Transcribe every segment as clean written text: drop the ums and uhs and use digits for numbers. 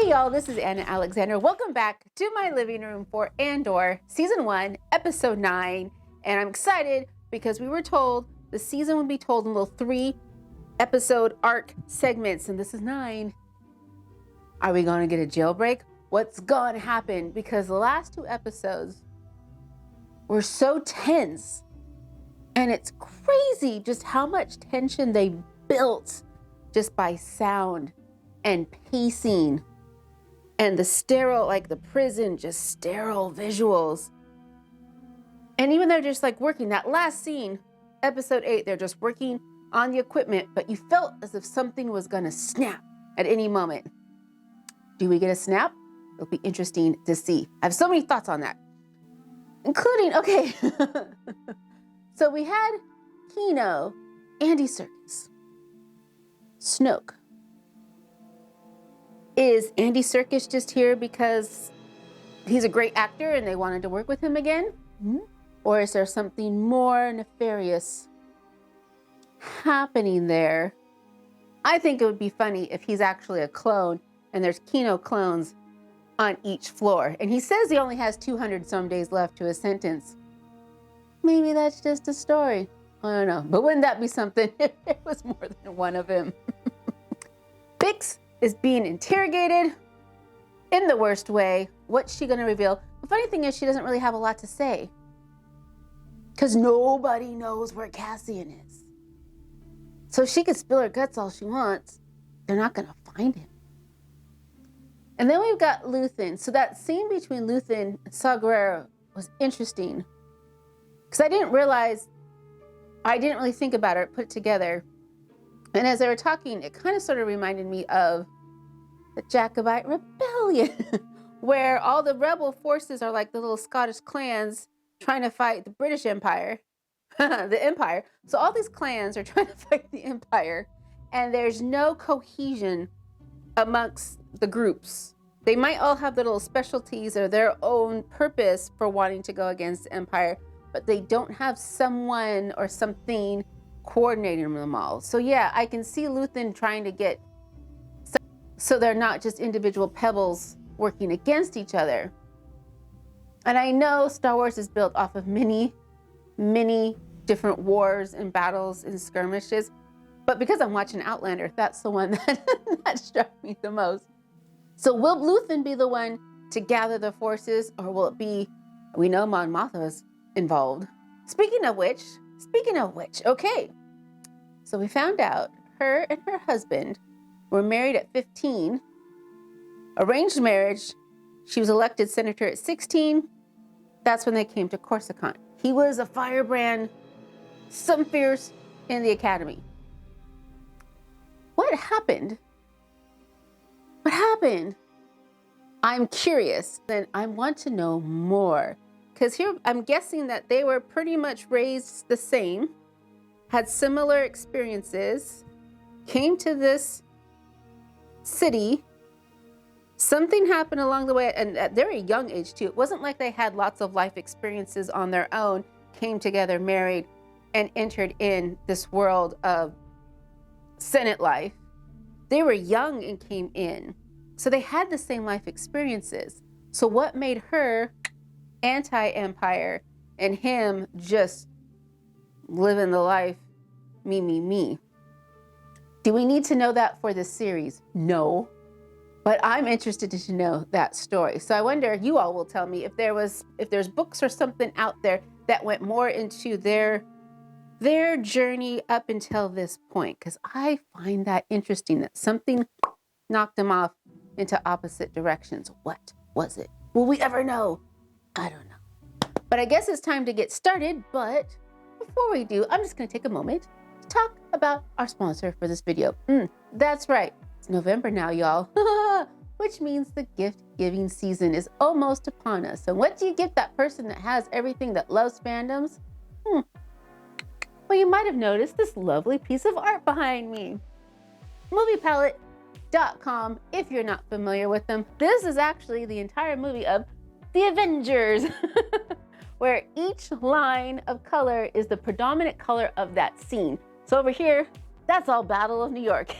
Hey y'all, this is Anna Alexander. Welcome back to my living room for Andor Season 1, Episode 9. And I'm excited because we were told the season would be told in little 3-episode arc segments, and this is 9. Are we going to get a jailbreak? What's going to happen? Because the last 2 episodes were so tense, and it's crazy just how much tension they built just by sound and pacing. And the sterile, like the prison, just sterile visuals. And even they're just like working. That last scene, episode 8, they're just working on the equipment, but you felt as if something was gonna snap at any moment. Do we get a snap? It'll be interesting to see. I have so many thoughts on that, including, okay. So we had Kino, Andy Serkis, Snoke. Is Andy Serkis just here because he's a great actor and they wanted to work with him again? Mm-hmm. Or is there something more nefarious happening there? I think it would be funny if he's actually a clone and there's Kino clones on each floor. And he says he only has 200 some days left to his sentence. Maybe that's just a story. I don't know. But wouldn't that be something if it was more than one of him? Bix is being interrogated in the worst way. What's she going to reveal? The funny thing is she doesn't really have a lot to say because nobody knows where Cassian is. So she can spill her guts all she wants. They're not going to find him. And then we've got Luthen. So that scene between Luthen and Saw Gerrera was interesting because I didn't really think about it, put it together. And as they were talking, it kind of sort of reminded me of the Jacobite Rebellion, where all the rebel forces are like the little Scottish clans trying to fight the British Empire, the Empire. So all these clans are trying to fight the Empire, and there's no cohesion amongst the groups. They might all have their little specialties or their own purpose for wanting to go against the Empire, but they don't have someone or something coordinating them all. So yeah, I can see Luthen trying to get so they're not just individual pebbles working against each other. And I know Star Wars is built off of many, many different wars and battles and skirmishes, but because I'm watching Outlander, that's the one that struck me the most. So will Luthen be the one to gather the forces, or will it be, we know Mon Mothma's involved. Speaking of which, okay. So we found out her and her husband were married at 15, arranged marriage. She was elected senator at 16. That's when they came to Coruscant. He was a firebrand, some fierce in the academy. What happened? I'm curious, and I want to know more. Because here, I'm guessing that they were pretty much raised the same, had similar experiences, came to this city. Something happened along the way, and at very young age too. It wasn't like they had lots of life experiences on their own, came together, married, and entered in this world of Senate life. They were young and came in. So they had the same life experiences. So what made her anti-empire and him just living the life, me? Do we need to know that for this series? No, but I'm interested to know that story. So I wonder, you all will tell me if there's books or something out there that went more into their journey up until this point, because I find that interesting that something knocked them off into opposite directions. What was it? Will we ever know? I don't know. But I guess it's time to get started. But before we do, I'm just going to take a moment to talk about our sponsor for this video. That's right. It's November now, y'all, which means the gift giving season is almost upon us. And what do you give that person that has everything that loves fandoms? Well, you might have noticed this lovely piece of art behind me. MoviePalette.com, if you're not familiar with them. This is actually the entire movie of The Avengers, where each line of color is the predominant color of that scene. So over here, that's all Battle of New York.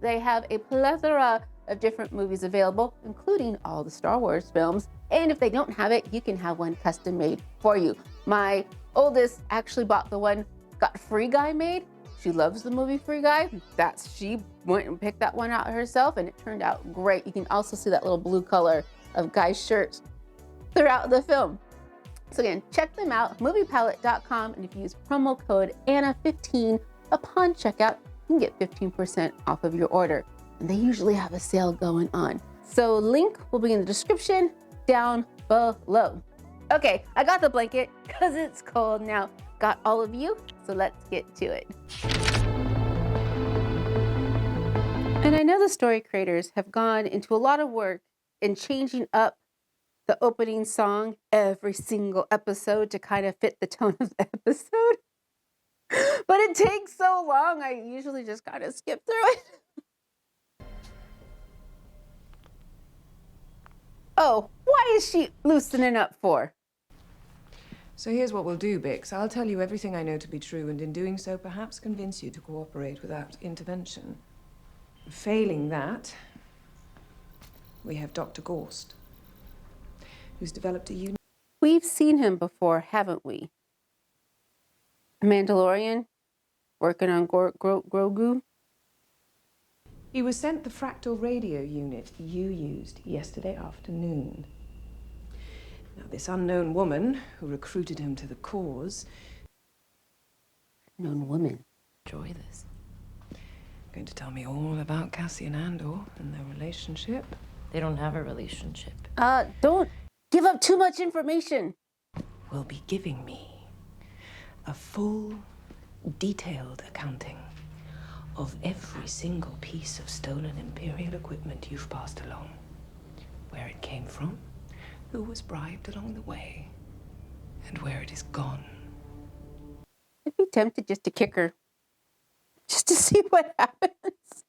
They have a plethora of different movies available, including all the Star Wars films. And if they don't have it, you can have one custom made for you. My oldest actually bought the one, got Free Guy made. She loves the movie Free Guy. She went and picked that one out herself, and it turned out great. You can also see that little blue color of Guy's shirts throughout the film. So again, check them out, moviepalette.com, and if you use promo code ANNA15 upon checkout, you can get 15% off of your order. And they usually have a sale going on. So link will be in the description down below. Okay, I got the blanket because it's cold now. Got all of you, so let's get to it. And I know the story creators have gone into a lot of work in changing up the opening song every single episode to kind of fit the tone of the episode. But it takes so long, I usually just kind of skip through it. Oh, why is she loosening up for? So here's what we'll do, Bix. I'll tell you everything I know to be true, and in doing so, perhaps convince you to cooperate without intervention. Failing that, we have Dr. Gorst, who's developed a unique... We've seen him before, haven't we? Mandalorian, working on Grogu. He was sent the fractal radio unit you used yesterday afternoon. Now, this unknown woman who recruited him to the cause... Unknown woman. Enjoy this. Going to tell me all about Cassie and Andor and their relationship. They don't have a relationship. Don't give up too much information. Will be giving me a full, detailed accounting of every single piece of stolen Imperial equipment you've passed along. Where it came from, who was bribed along the way, and where it is gone. I'd be tempted just to kick her, just to see what happens.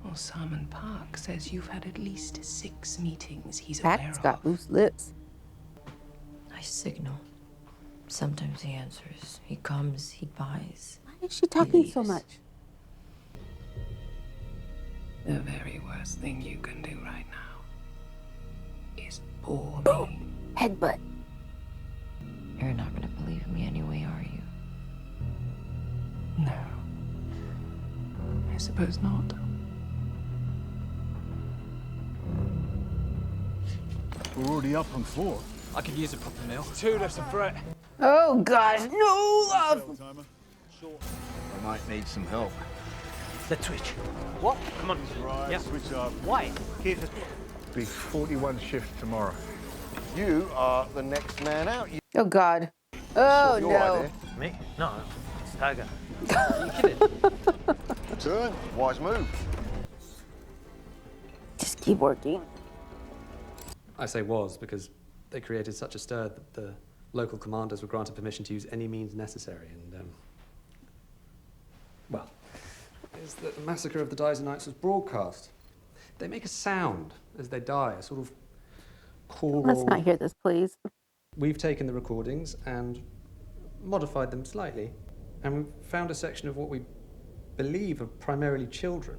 Well, Simon Park says you've had at least 6 meetings he's aware Pat's of. got loose lips. I signal. Sometimes he answers. He comes, he buys. Why is she talking so leaves. much? The very worst thing you can do right now is bore me. Boom! Headbutt. You're not gonna believe me anyway, are you? No. I suppose not. We're already up on 4. I could use a proper meal. 2 left of Brett. Oh gosh, no love. I might need some help. The Twitch. What? Come on. Right, Yeah. switch up. Why? Keith, be 41 shifts tomorrow. You are the next man out. Oh god. Oh Your no. idea. Me? No, it's Tiger. Are you kidding? Turn. Wise move. Just keep working. I say was because they created such a stir that the local commanders were granted permission to use any means necessary. And, well, is that the massacre of the Dysonites was broadcast. They make a sound as they die, a sort of choral... Let's not hear this, please. We've taken the recordings and modified them slightly, and we've found a section of what we believe are primarily children.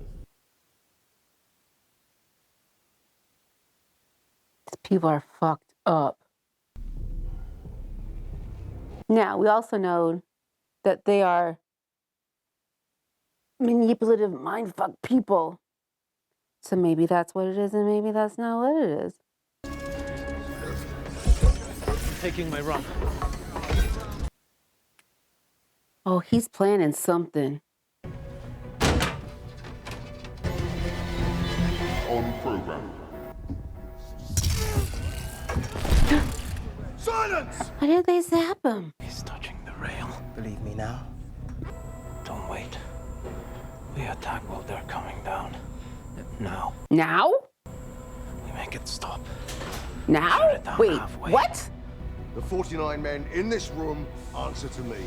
These people are fucked up. Now, we also know that they are manipulative mindfuck people. So maybe that's what it is, and maybe that's not what it is. I'm taking my run. Oh, he's planning something. On program. Silence! Why did they zap him? He's touching the rail. Believe me now? Don't wait. We attack while they're coming down. Now. Now? We make it stop. Now? Shut it down Wait, halfway. what? The 49 men in this room answer to me.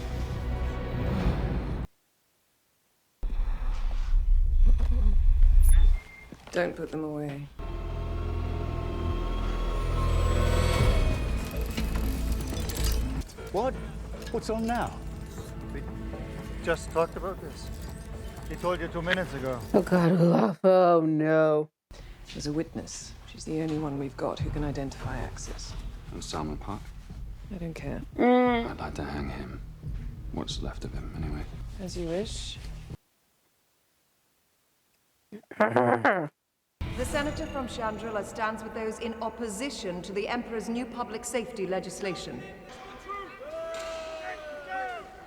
Don't put them away. What? What's on now? We just talked about this. He told you 2 minutes ago. Oh God, Olaf. Oh no. There's a witness. She's the only one we've got who can identify access. And Salman Park? I don't care. I'd like to hang him. What's left of him, anyway. As you wish. The senator from Chandrila stands with those in opposition to the Emperor's new public safety legislation.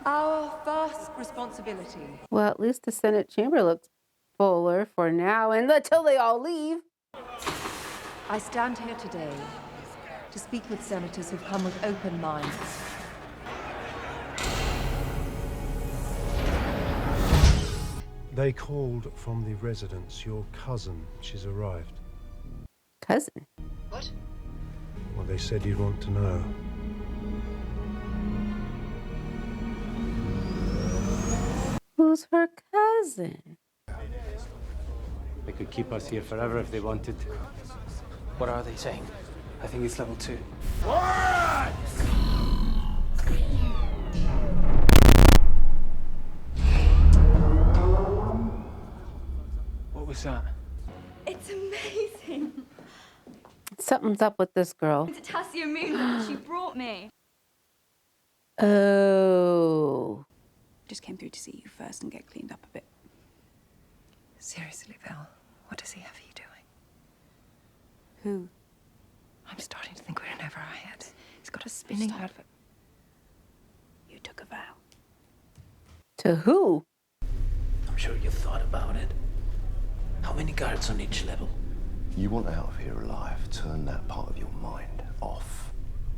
Our first responsibility. Well, at least the Senate chamber looks fuller for now and until they all leave. I stand here today to speak with senators who've come with open minds. They called from the residence. Your cousin, she's arrived. Cousin? What? Well, they said you'd want to know. Who's her cousin? They could keep us here forever if they wanted. What are they saying? I think it's level 2. What was that? It's amazing. Something's up with this girl. It's a Tassia Moon that she brought me. Oh. Just came through to see you first and get cleaned up a bit. Seriously, Val, what does he have you doing? Who? I'm starting to think we're in over our heads. He's got us spinning out of it. You took a vow. To who? I'm sure you've thought about it. How many guards on each level? You want out of here alive, turn that part of your mind off.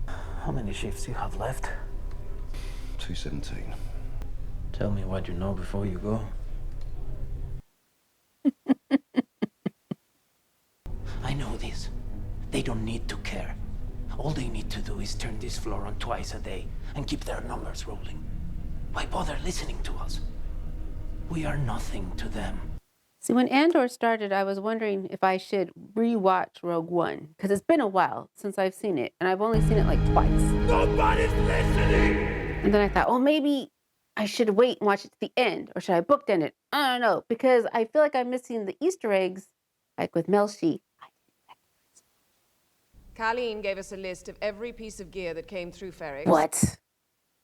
How many shifts do you have left? 217. Tell me what you know before you go. I know this. They don't need to care. All they need to do is turn this floor on twice a day and keep their numbers rolling. Why bother listening to us? We are nothing to them. See, when Andor started, I was wondering if I should rewatch Rogue One, because it's been a while since I've seen it, and I've only seen it like twice. Nobody's listening! And then I thought, well, maybe I should wait and watch it to the end, or should I bookend it? I don't know, because I feel like I'm missing the Easter eggs, like with Melshi. Colleen gave us a list of every piece of gear that came through Ferrix. What?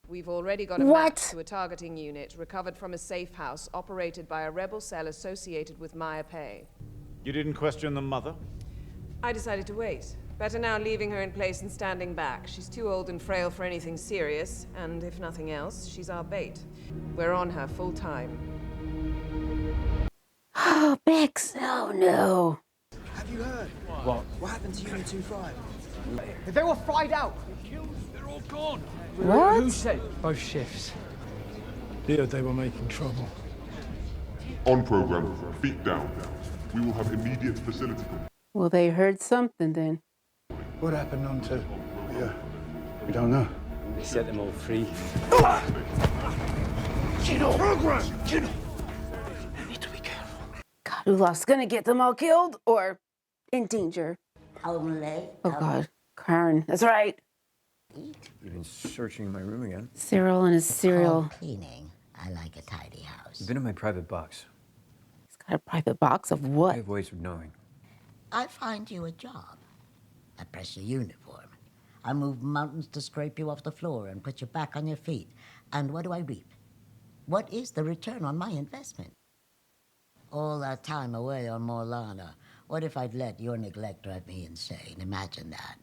We've already got a map to a targeting unit recovered from a safe house operated by a rebel cell associated with Maya Pei. You didn't question the mother? I decided to wait. Better now leaving her in place and standing back. She's too old and frail for anything serious, and if nothing else, she's our bait. We're on her full time. Oh, Bex, oh no. Have you heard? What? What happened to Unit 2-5? They were fried out. They're all gone. What? Who said? Both shifts. Yeah, they were making trouble. On program, feet down. We will have immediate facility control. Well, they heard something then. What happened on to? Yeah, we don't know. They set them all free. Kino! Program! Kino! You need to be careful. God, Ulaf's gonna get them all killed or in danger. Only. Oh God, Karen, that's right. You've been searching my room again. Cyril and his cereal. Home cleaning. I like a tidy house. You've been in my private box. He's got a private box of I what? have ways of knowing. I find you a job. I press your uniform. I move mountains to scrape you off the floor and put you back on your feet. And what do I reap? What is the return on my investment? All that time away on Morlana. What if I'd let your neglect drive me insane? Imagine that.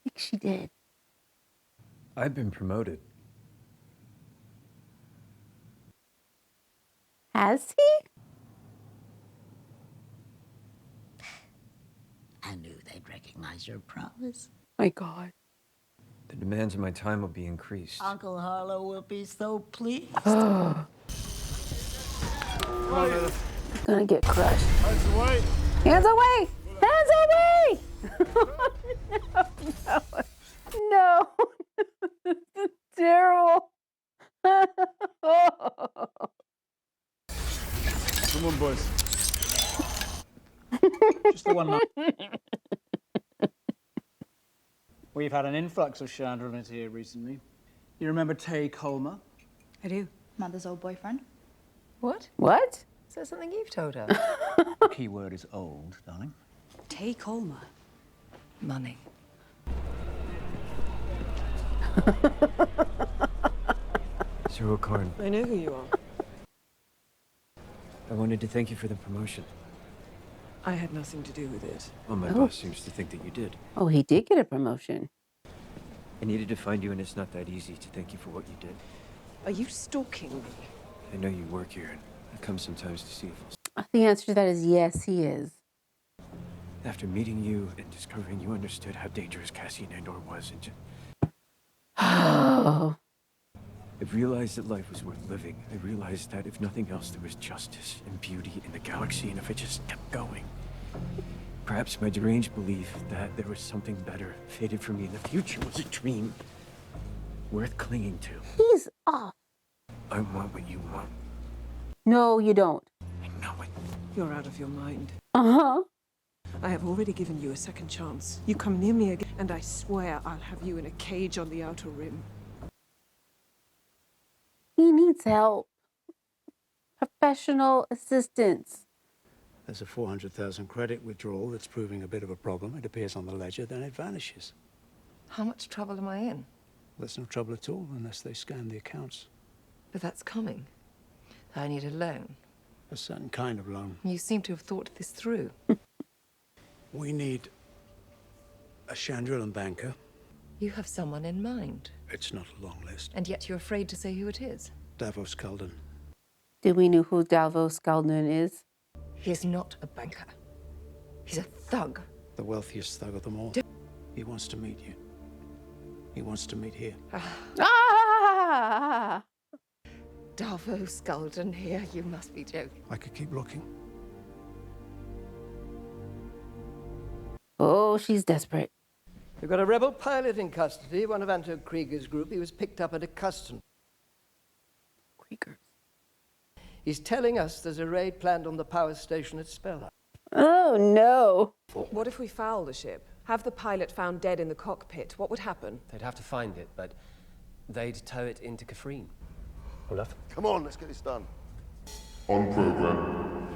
I think she did. I've been promoted. Has he? I knew they'd recognize your promise. My God. The demands of my time will be increased. Uncle Harlow will be so pleased. He's gonna get crushed. Hands away! Hands away! Hands away! No, no. This is terrible. Come on, boys. Just the one night. We've had an influx of Chandrilans here recently. You remember Tay Colmer? I do. Mother's old boyfriend. What? What? Is that something you've told her? The key word is old, darling. Take Olma. Money. Cyril Karn. I know who you are. I wanted to thank you for the promotion. I had nothing to do with it. Well, my Oh. boss seems to think that you did. Oh, he did get a promotion. I needed to find you, and it's not that easy to thank you for what you did. Are you stalking me? I know you work here, and I come sometimes to see if The answer to that is yes, he is. after meeting you and discovering you understood how dangerous Cassie and Andor was, and Oh. I realized that life was worth living. I realized that if nothing else, there was justice and beauty in the galaxy, and if I just kept going. Perhaps my deranged belief that there was something better fated for me in the future was a dream worth clinging to. He's off. I want what you want. No, you don't. I know it. You're out of your mind. Uh-huh. I have already given you a second chance. You come near me again, and I swear I'll have you in a cage on the outer rim. He needs help. Professional assistance. There's a 400,000 credit withdrawal that's proving a bit of a problem. It appears on the ledger, then it vanishes. How much trouble am I in? There's no trouble at all unless they scan the accounts. But that's coming. I need a loan. A certain kind of loan. You seem to have thought this through. We need a Chandrilan banker. You have someone in mind. It's not a long list. And yet you're afraid to say who it is. Davos Kalden. Do we know who Davos Skaldun is? He is not a banker. He's a thug. The wealthiest thug of them all. He wants to meet you. He wants to meet here. Ah! Davos Skulden here, you must be joking. I could keep looking. Oh, she's desperate. We've got a rebel pilot in custody, one of Anto Krieger's group. He was picked up at a custom. Krieger. He's telling us there's a raid planned on the power station at Spella. Oh, no. What if we foul the ship? Have the pilot found dead in the cockpit? What would happen? They'd have to find it, but they'd tow it into Kafrene. Olaf? Come on, let's get this done. On program.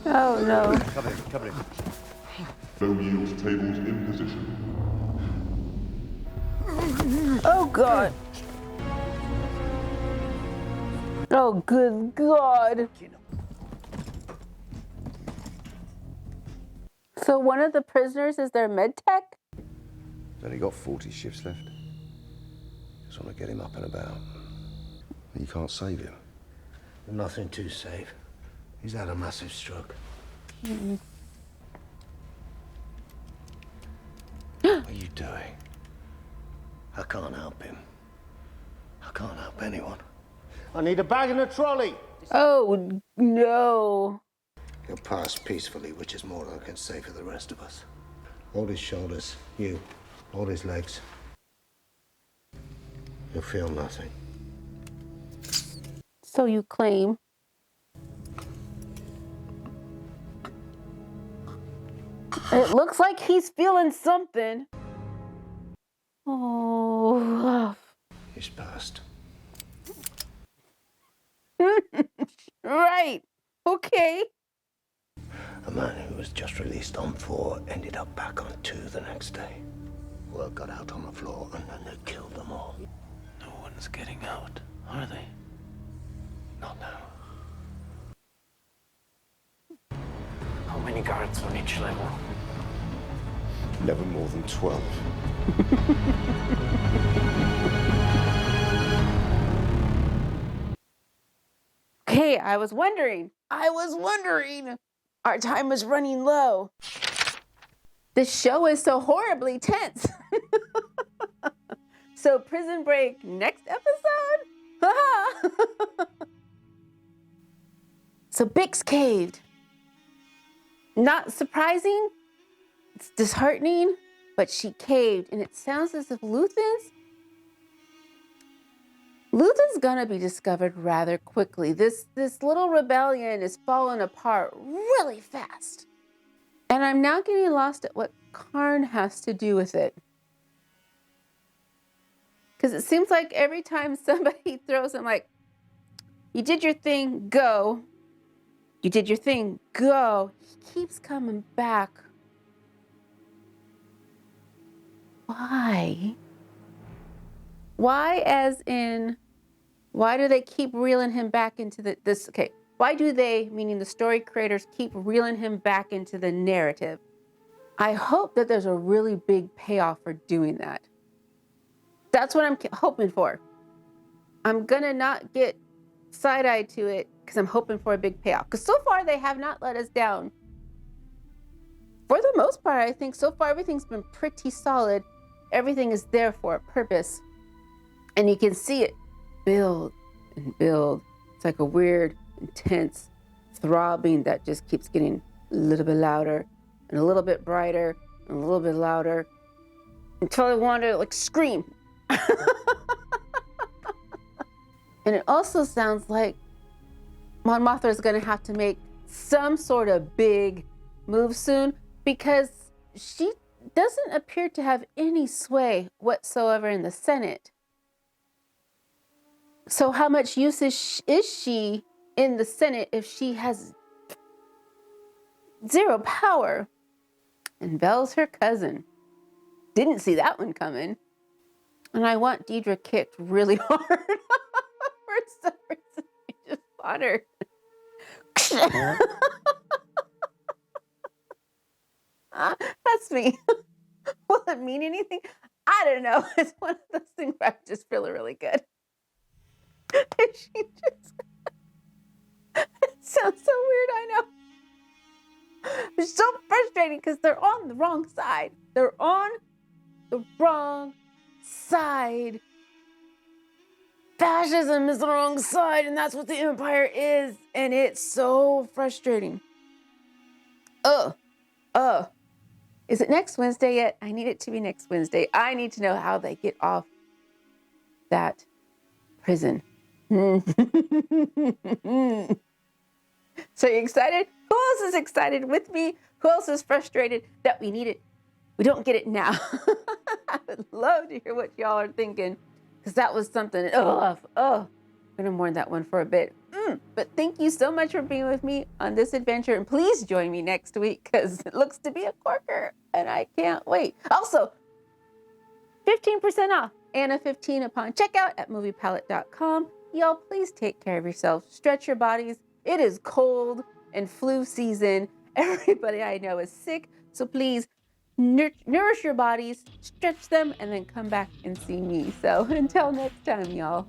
Oh, no. Come in, come in. Low yield tables in position. Oh, God. Oh, good God. So one of the prisoners is their med tech? He's only got 40 shifts left. Just want to get him up and about. You can't save him. Nothing to save. He's had a massive stroke. What are you doing? I can't help him. I can't help anyone. I need a bag and a trolley. Oh, no. He'll pass peacefully, which is more than I can say for the rest of us. Hold his shoulders, you. Hold his legs. You'll feel nothing. So you claim. It looks like he's feeling something. Oh. He's passed. Right. Okay. A man who was just released on 4 ended up back on 2 the next day. Word got out on the floor and then they killed them all. No one's getting out, are they? Not now. How many guards on each level? Never more than 12. Okay, I was wondering. Our time was running low. This show is so horribly tense. So Prison Break next episode? So Bix caved. Not surprising. It's disheartening, but she caved, and it sounds as if Luthen's gonna be discovered rather quickly. This little rebellion is falling apart really fast. And I'm now getting lost at what Karn has to do with it. Because it seems like every time somebody throws him, like, you did your thing, go. You did your thing. Go. He keeps coming back. Why? Why as in, why do they keep reeling him back into this? Okay. Why do they, meaning the story creators, keep reeling him back into the narrative? I hope that there's a really big payoff for doing that. That's what I'm hoping for. I'm gonna not get side-eyed to it because I'm hoping for a big payoff. Because so far they have not let us down. For the most part, I think so far everything's been pretty solid. Everything is there for a purpose. And you can see it build and build. It's like a weird, intense throbbing that just keeps getting a little bit louder and a little bit brighter and a little bit louder until I want to like scream. And it also sounds like Mon Mothma is going to have to make some sort of big move soon because she doesn't appear to have any sway whatsoever in the Senate. So how much use is she in the Senate if she has zero power? And Belle's her cousin. Didn't see that one coming. And I want Deidre kicked really hard. For some reason, I just want her. That's me. Will it mean anything? I don't know. It's one of those things where I just feel really good. And she just... It sounds so weird, I know. It's so frustrating because they're on the wrong side. They're on the wrong side. Fascism is the wrong side, and that's what the Empire is. And it's so frustrating. Is it next Wednesday yet? I need it to be next Wednesday. I need to know how they get off that prison. So you excited? Who else is excited with me? Who else is frustrated that we need it? We don't get it now. I would love to hear what y'all are thinking. Because that was something, I'm going to mourn that one for a bit. But thank you so much for being with me on this adventure. And please join me next week because it looks to be a corker. And I can't wait. Also, 15% off Anna 15 upon checkout at moviepalette.com. Y'all, please take care of yourself. Stretch your bodies. It is cold and flu season. Everybody I know is sick. So please nourish your bodies, stretch them, and then come back and see me. So until next time, y'all.